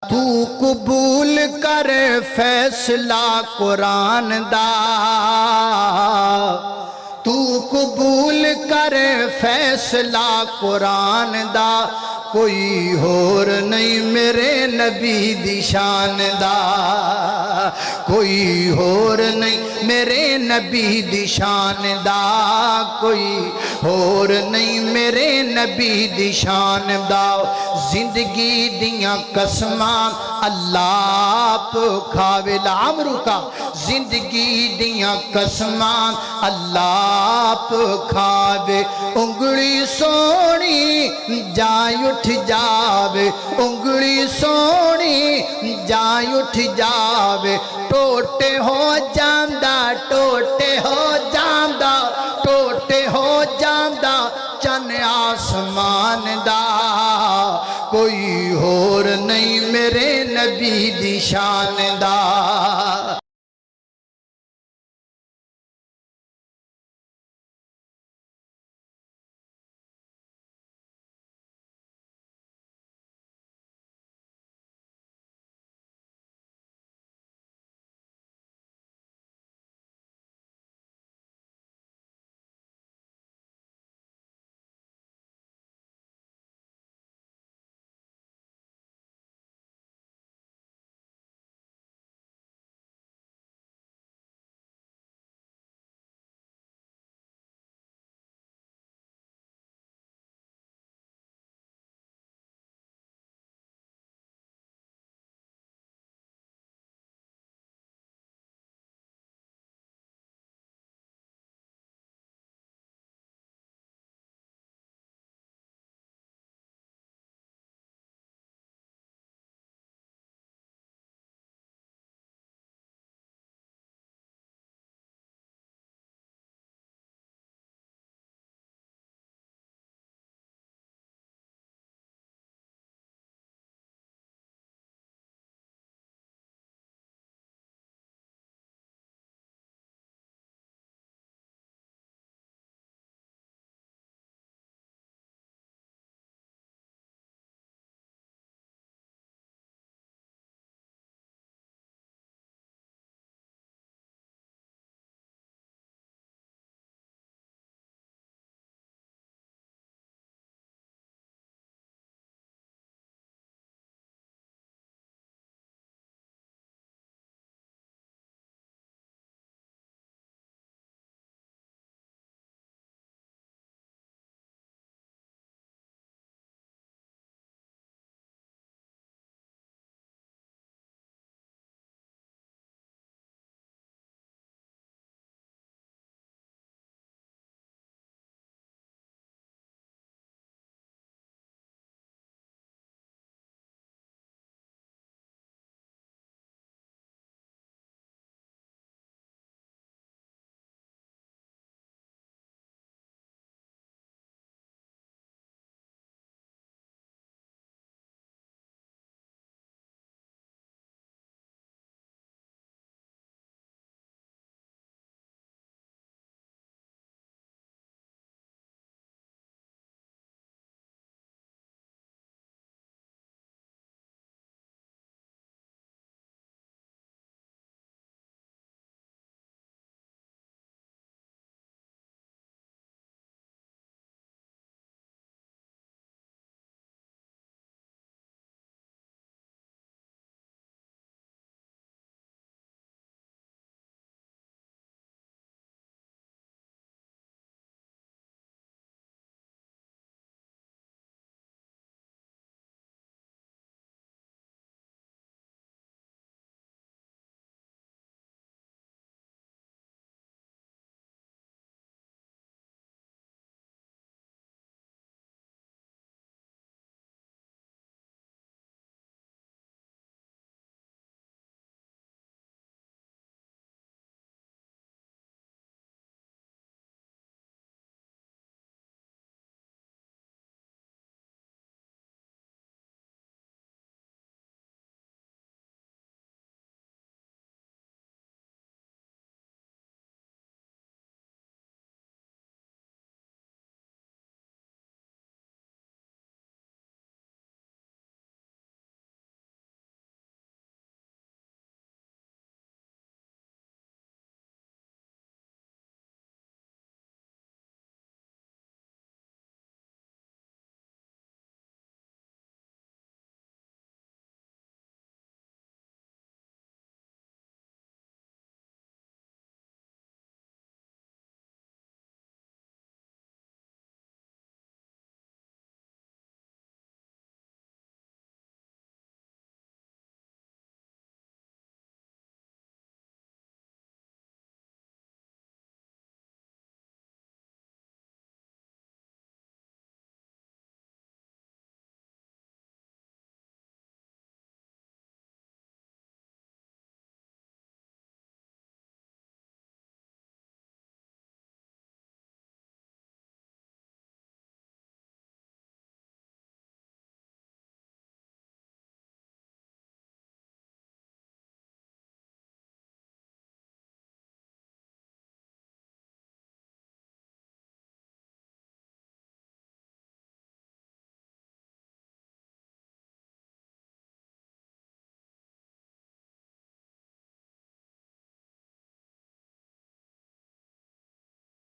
तू कबूल कर फैसला कुरान दा, तू कबूल कर फैसला कुरान दा। कोई होर नहीं मेरे नबी दी शान दा, कोई होर नहीं मेरे नबी दी शान दा, कोई होर नहीं मेरे नबी दी शान दा। जिंदगी दियां कसमां अल्लाह खावे लामरू का, जिंदगी दियां कसमां अल्लाह खावे। उंगली सोनी जाय उठ जावे, उंगली सोनी जाय उठ जावे। टोटे हो जांदा, टोटे हो जांदा, टोटे हो जांदा चन आसमान दा। कोई होर नहीं मेरे नबी दी शान दा।